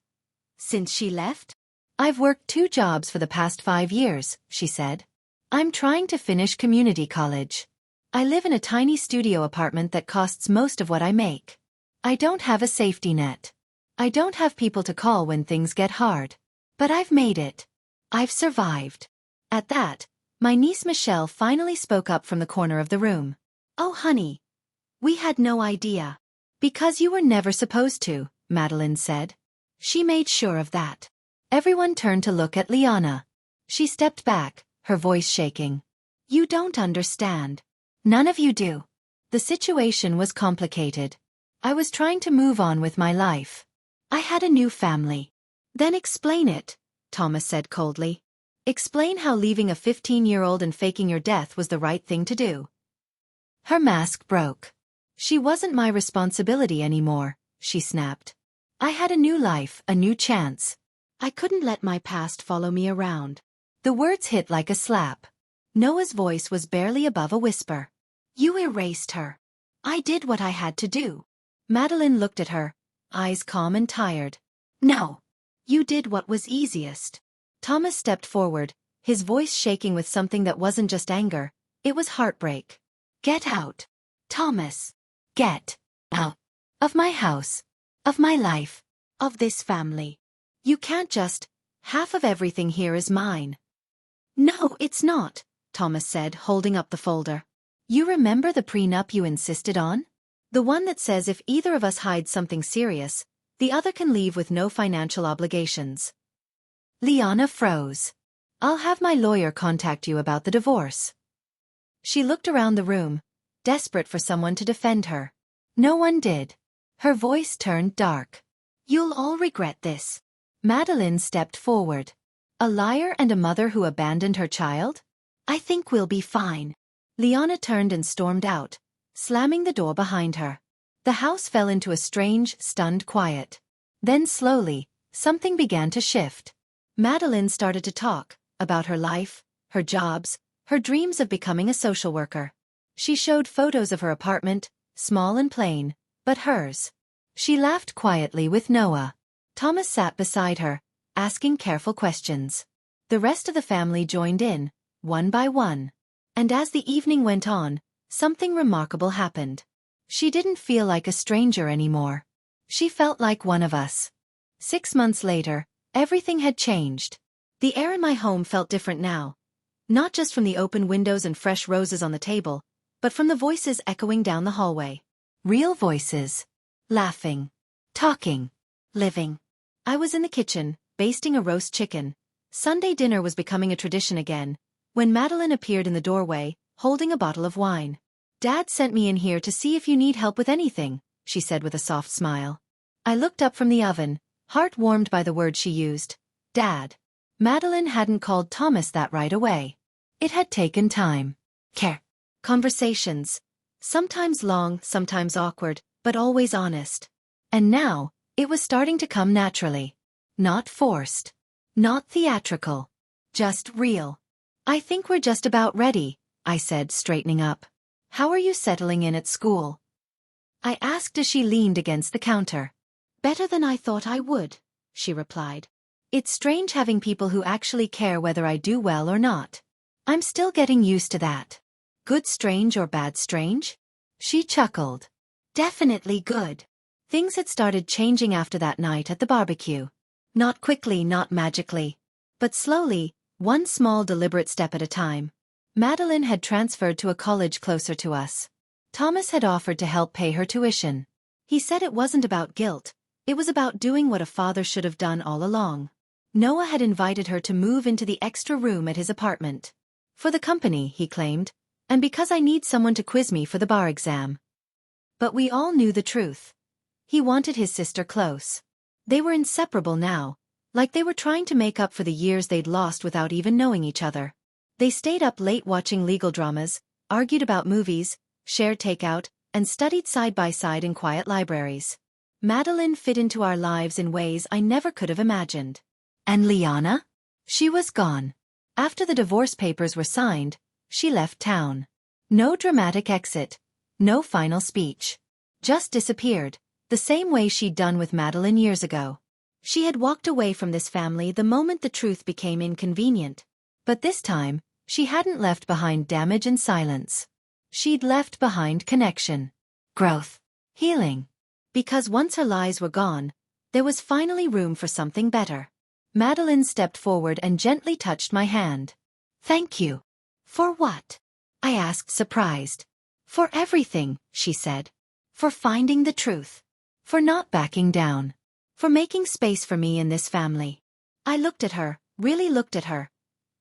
she left? "I've worked 2 jobs for the past 5 years, she said. "I'm trying to finish community college. I live in a tiny studio apartment that costs most of what I make. I don't have a safety net. I don't have people to call when things get hard. But I've made it. I've survived." At that, my niece Michelle finally spoke up from the corner of the room. "Oh honey, we had no idea." "Because you were never supposed to," Madeline said. She made sure of that. Everyone turned to look at Liana. She stepped back, her voice shaking. "You don't understand. None of you do. The situation was complicated. I was trying to move on with my life. I had a new family." "Then explain it," Thomas said coldly. "Explain how leaving a 15-year-old and faking your death was the right thing to do." Her mask broke. "She wasn't my responsibility anymore," she snapped. "I had a new life, a new chance. I couldn't let my past follow me around." The words hit like a slap. Noah's voice was barely above a whisper. "You erased her. I did what I had to do." Madeline looked at her, eyes calm and tired. "No. You did what was easiest." Thomas stepped forward, his voice shaking with something that wasn't just anger, it was heartbreak. "Get out. Thomas. Get out. Of my house. Of my life. Of this family. You can't just, half of everything here is mine." "No, it's not," Thomas said, holding up the folder. "You remember the prenup you insisted on? The one that says if either of us hides something serious, the other can leave with no financial obligations." Liana froze. "I'll have my lawyer contact you about the divorce." She looked around the room, desperate for someone to defend her. No one did. Her voice turned dark. "You'll all regret this." Madeline stepped forward. "A liar and a mother who abandoned her child? I think we'll be fine." Liana turned and stormed out, slamming the door behind her. The house fell into a strange, stunned quiet. Then slowly, something began to shift. Madeline started to talk about her life, her jobs, her dreams of becoming a social worker. She showed photos of her apartment, small and plain, but hers. She laughed quietly with Noah. Thomas sat beside her, asking careful questions. The rest of the family joined in, one by one. And as the evening went on, something remarkable happened. She didn't feel like a stranger anymore. She felt like one of us. 6 months later, everything had changed. The air in my home felt different now. Not just from the open windows and fresh roses on the table, but from the voices echoing down the hallway. Real voices. Laughing. Talking. Living. I was in the kitchen, basting a roast chicken. Sunday dinner was becoming a tradition again, when Madeline appeared in the doorway, holding a bottle of wine. "Dad sent me in here to see if you need help with anything," she said with a soft smile. I looked up from the oven, heart warmed by the word she used. Dad. Madeline hadn't called Thomas that right away. It had taken time. Care. Conversations. Sometimes long, sometimes awkward, but always honest. And now, it was starting to come naturally. Not forced. Not theatrical. Just real. "I think we're just about ready," I said, straightening up. "How are you settling in at school?" I asked as she leaned against the counter. "Better than I thought I would," she replied. "It's strange having people who actually care whether I do well or not. I'm still getting used to that." "Good strange or bad strange?" She chuckled. "Definitely good." Things had started changing after that night at the barbecue. Not quickly, not magically. But slowly, one small deliberate step at a time. Madeline had transferred to a college closer to us. Thomas had offered to help pay her tuition. He said it wasn't about guilt, it was about doing what a father should have done all along. Noah had invited her to move into the extra room at his apartment. For the company, he claimed, and because I need someone to quiz me for the bar exam. But we all knew the truth. He wanted his sister close. They were inseparable now, like they were trying to make up for the years they'd lost without even knowing each other. They stayed up late watching legal dramas, argued about movies, shared takeout, and studied side by side in quiet libraries. Madeline fit into our lives in ways I never could have imagined. And Liana? She was gone. After the divorce papers were signed, she left town. No dramatic exit, no final speech. Just disappeared, the same way she'd done with Madeline years ago. She had walked away from this family the moment the truth became inconvenient. But this time, she hadn't left behind damage and silence. She'd left behind connection. Growth. Healing. Because once her lies were gone, there was finally room for something better. Madeline stepped forward and gently touched my hand. "Thank you." "For what?" I asked, surprised. "For everything," she said. "For finding the truth. For not backing down. For making space for me in this family." I looked at her, really looked at her.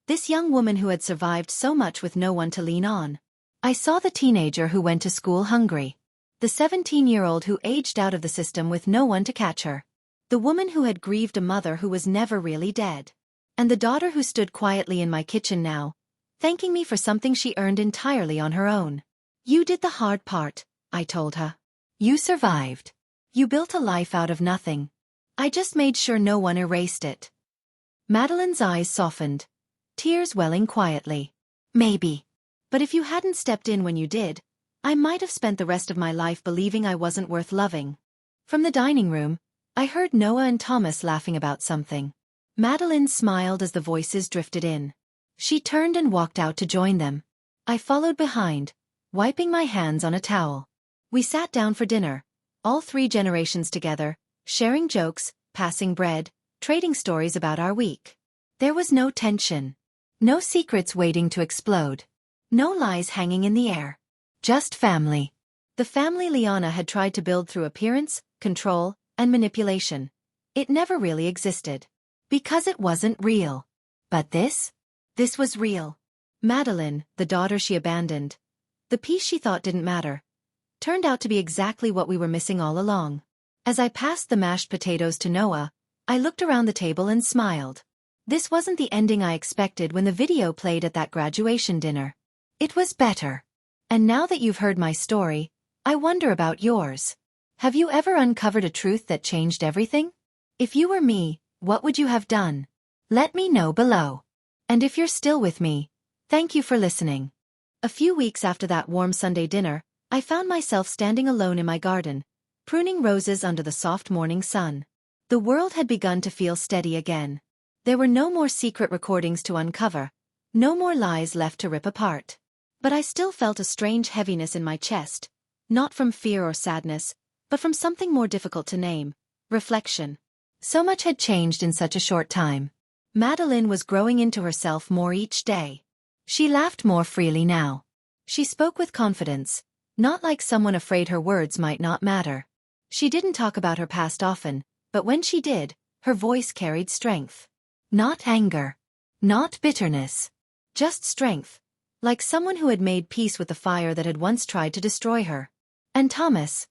This young woman who had survived so much with no one to lean on. I saw the teenager who went to school hungry. The 17-year-old who aged out of the system with no one to catch her. The woman who had grieved a mother who was never really dead. And the daughter who stood quietly in my kitchen now, thanking me for something she earned entirely on her own. "You did the hard part," I told her. "You survived. You built a life out of nothing. I just made sure no one erased it." Madeline's eyes softened, tears welling quietly. "Maybe. But if you hadn't stepped in when you did, I might have spent the rest of my life believing I wasn't worth loving." From the dining room, I heard Noah and Thomas laughing about something. Madeline smiled as the voices drifted in. She turned and walked out to join them. I followed behind, wiping my hands on a towel. We sat down for dinner, all 3 generations together, sharing jokes, passing bread, trading stories about our week. There was no tension. No secrets waiting to explode. No lies hanging in the air. Just family. The family Liana had tried to build through appearance, control, and manipulation. It never really existed. Because it wasn't real. But this was real. Madeline, the daughter she abandoned, the piece she thought didn't matter, turned out to be exactly what we were missing all along. As I passed the mashed potatoes to Noah, I looked around the table and smiled. This wasn't the ending I expected when the video played at that graduation dinner. It was better. And now that you've heard my story, I wonder about yours. Have you ever uncovered a truth that changed everything? If you were me, what would you have done? Let me know below. And if you're still with me, thank you for listening. A few weeks after that warm Sunday dinner, I found myself standing alone in my garden, pruning roses under the soft morning sun. The world had begun to feel steady again. There were no more secret recordings to uncover, no more lies left to rip apart. But I still felt a strange heaviness in my chest, not from fear or sadness, but from something more difficult to name: reflection. So much had changed in such a short time. Madeline was growing into herself more each day. She laughed more freely now. She spoke with confidence, not like someone afraid her words might not matter. She didn't talk about her past often, but when she did, her voice carried strength. Not anger. Not bitterness. Just strength, like someone who had made peace with the fire that had once tried to destroy her. And Thomas?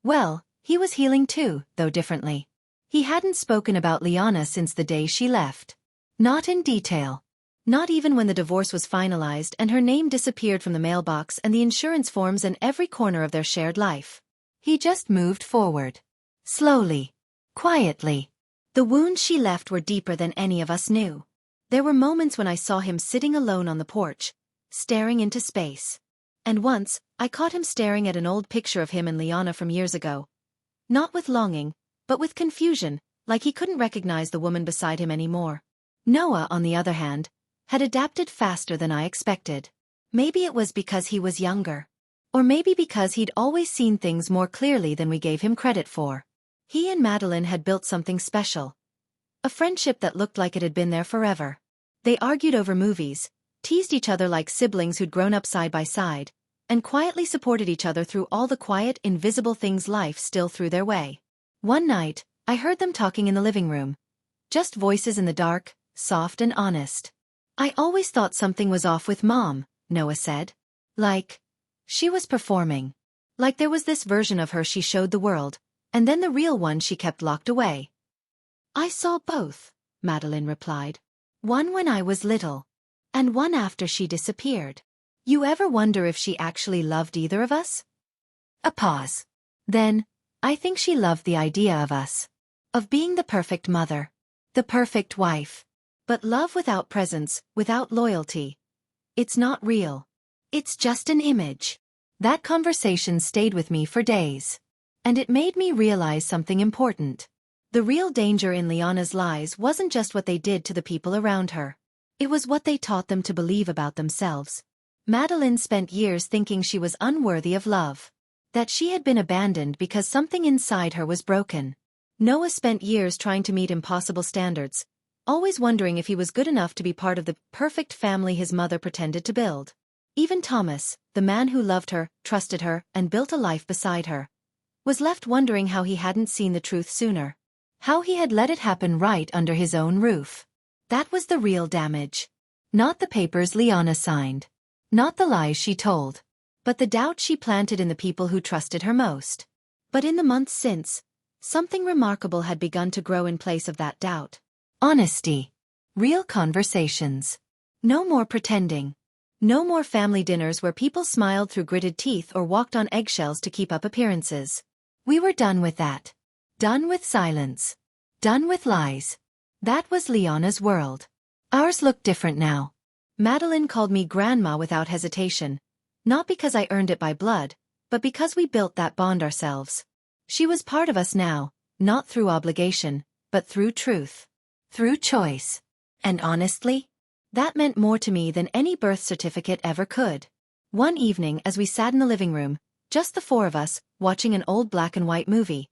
Well, he was healing too, though differently. He hadn't spoken about Liana since the day she left. Not in detail. Not even when the divorce was finalized and her name disappeared from the mailbox and the insurance forms and every corner of their shared life. He just moved forward. Slowly. Quietly. The wounds she left were deeper than any of us knew. There were moments when I saw him sitting alone on the porch, staring into space. And once, I caught him staring at an old picture of him and Liana from years ago. Not with longing, but with confusion, like he couldn't recognize the woman beside him anymore. Noah, on the other hand, had adapted faster than I expected. Maybe it was because he was younger. Or maybe because he'd always seen things more clearly than we gave him credit for. He and Madeline had built something special. A friendship that looked like it had been there forever. They argued over movies, teased each other like siblings who'd grown up side by side, and quietly supported each other through all the quiet, invisible things life still threw their way. One night, I heard them talking in the living room. Just voices in the dark, soft and honest. I always thought something was off with Mom, Noah said. Like, she was performing. Like there was this version of her she showed the world, and then the real one she kept locked away. I saw both, Madeline replied. One when I was little, and one after she disappeared. You ever wonder if she actually loved either of us? A pause. Then, I think she loved the idea of us. Of being the perfect mother. The perfect wife. But love without presence, without loyalty. It's not real. It's just an image. That conversation stayed with me for days. And it made me realize something important. The real danger in Liana's lies wasn't just what they did to the people around her. It was what they taught them to believe about themselves. Madeline spent years thinking she was unworthy of love. That she had been abandoned because something inside her was broken. Noah spent years trying to meet impossible standards, always wondering if he was good enough to be part of the perfect family his mother pretended to build. Even Thomas, the man who loved her, trusted her, and built a life beside her, was left wondering how he hadn't seen the truth sooner. How he had let it happen right under his own roof. That was the real damage. Not the papers Liana signed. Not the lies she told. But the doubt she planted in the people who trusted her most. But in the months since, something remarkable had begun to grow in place of that doubt. Honesty. Real conversations. No more pretending. No more family dinners where people smiled through gritted teeth or walked on eggshells to keep up appearances. We were done with that. Done with silence. Done with lies. That was Liana's world. Ours looked different now. Madeline called me Grandma without hesitation. Not because I earned it by blood, but because we built that bond ourselves. She was part of us now, not through obligation, but through truth. Through choice. And honestly, that meant more to me than any birth certificate ever could. One evening as we sat in the living room, just the four of us, watching an old black and white movie,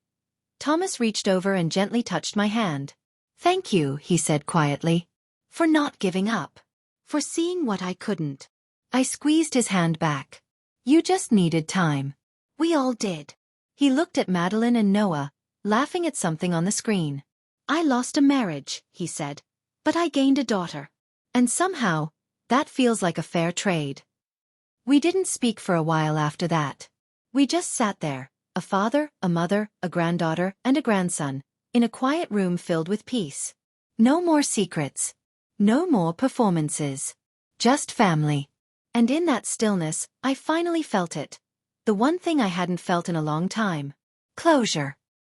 Thomas reached over and gently touched my hand. Thank you, he said quietly. For not giving up. For seeing what I couldn't. I squeezed his hand back. You just needed time. We all did. He looked at Madeline and Noah, laughing at something on the screen. I lost a marriage, he said. But I gained a daughter. And somehow, that feels like a fair trade. We didn't speak for a while after that. We just sat there, a father, a mother, a granddaughter, and a grandson, in a quiet room filled with peace. No more secrets. No more performances. Just family. And in that stillness, I finally felt it. The one thing I hadn't felt in a long time. Closure.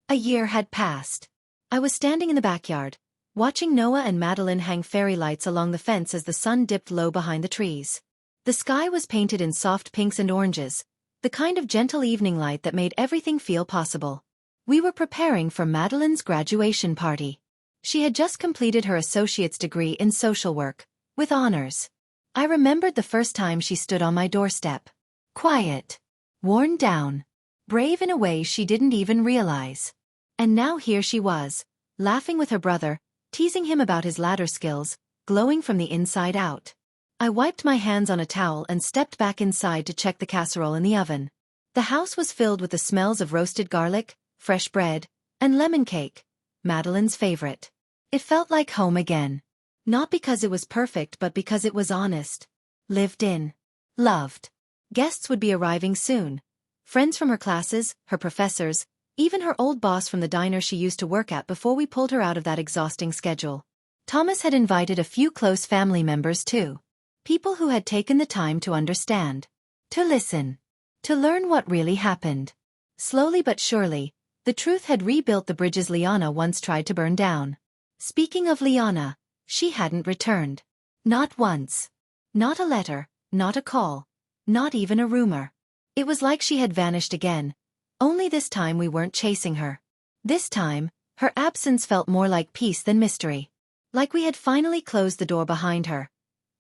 A year had passed. I was standing in the backyard, watching Noah and Madeline hang fairy lights along the fence as the sun dipped low behind the trees. The sky was painted in soft pinks and oranges, the kind of gentle evening light that made everything feel possible. We were preparing for Madeline's graduation party. She had just completed her associate's degree in social work, with honors. I remembered the first time she stood on my doorstep. Quiet. Worn down. Brave in a way she didn't even realize. And now here she was, laughing with her brother, teasing him about his ladder skills, glowing from the inside out. I wiped my hands on a towel and stepped back inside to check the casserole in the oven. The house was filled with the smells of roasted garlic, fresh bread, and lemon cake, Madeline's favorite. It felt like home again. Not because it was perfect but because it was honest. Lived in. Loved. Guests would be arriving soon. Friends from her classes, her professors, even her old boss from the diner she used to work at before we pulled her out of that exhausting schedule. Thomas had invited a few close family members too. People who had taken the time to understand. To listen. To learn what really happened. Slowly but surely, the truth had rebuilt the bridges Liana once tried to burn down. Speaking of Liana, she hadn't returned. Not once. Not a letter, not a call, not even a rumor. It was like she had vanished again, only this time we weren't chasing her. This time, her absence felt more like peace than mystery. Like we had finally closed the door behind her.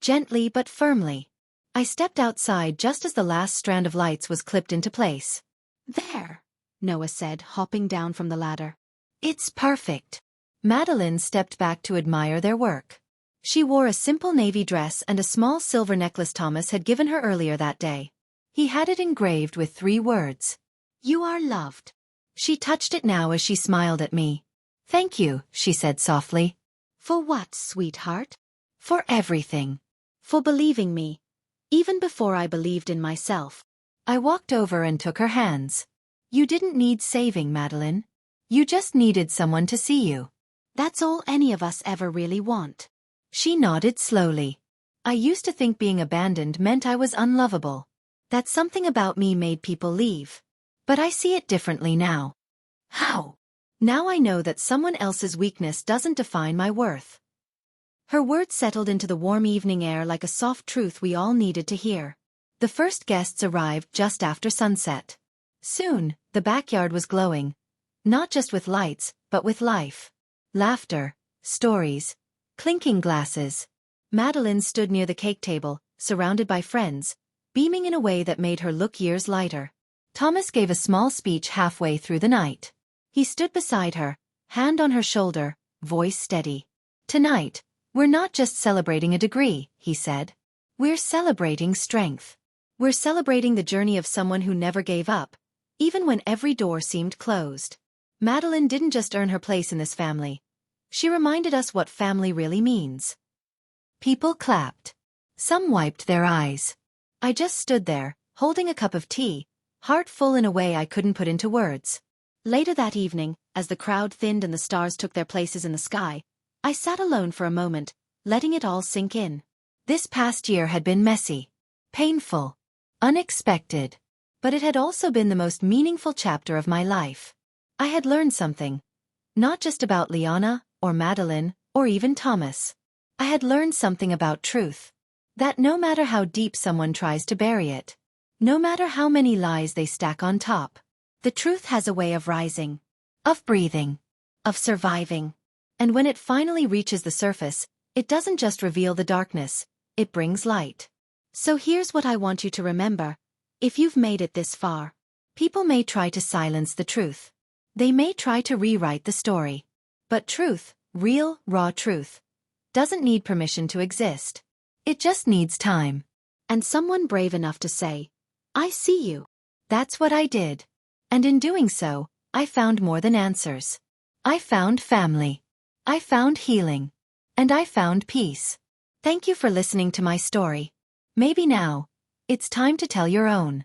Gently but firmly. I stepped outside just as the last strand of lights was clipped into place. There, Noah said, hopping down from the ladder. It's perfect. Madeline stepped back to admire their work. She wore a simple navy dress and a small silver necklace Thomas had given her earlier that day. He had it engraved with 3 words. You are loved. She touched it now as she smiled at me. Thank you, she said softly. For what, sweetheart? For everything. For believing me. Even before I believed in myself. I walked over and took her hands. You didn't need saving, Madeline. You just needed someone to see you. That's all any of us ever really want. She nodded slowly. I used to think being abandoned meant I was unlovable. That something about me made people leave. But I see it differently now. How? Now I know that someone else's weakness doesn't define my worth. Her words settled into the warm evening air like a soft truth we all needed to hear. The first guests arrived just after sunset. Soon, the backyard was glowing. Not just with lights, but with life. Laughter, stories, clinking glasses. Madeline stood near the cake table, surrounded by friends, beaming in a way that made her look years lighter. Thomas gave a small speech halfway through the night. He stood beside her, hand on her shoulder, voice steady. Tonight, we're not just celebrating a degree, he said. We're celebrating strength. We're celebrating the journey of someone who never gave up, even when every door seemed closed. Madeline didn't just earn her place in this family. She reminded us what family really means. People clapped. Some wiped their eyes. I just stood there, holding a cup of tea, heart full in a way I couldn't put into words. Later that evening, as the crowd thinned and the stars took their places in the sky, I sat alone for a moment, letting it all sink in. This past year had been messy, painful, unexpected, but it had also been the most meaningful chapter of my life. I had learned something. Not just about Liana, or Madeline, or even Thomas. I had learned something about truth. That no matter how deep someone tries to bury it, no matter how many lies they stack on top, the truth has a way of rising, of breathing, of surviving. And when it finally reaches the surface, it doesn't just reveal the darkness, it brings light. So here's what I want you to remember. If you've made it this far, people may try to silence the truth. They may try to rewrite the story. But truth, real, raw truth, doesn't need permission to exist. It just needs time. And someone brave enough to say, I see you. That's what I did. And in doing so, I found more than answers. I found family. I found healing. And I found peace. Thank you for listening to my story. Maybe now, it's time to tell your own.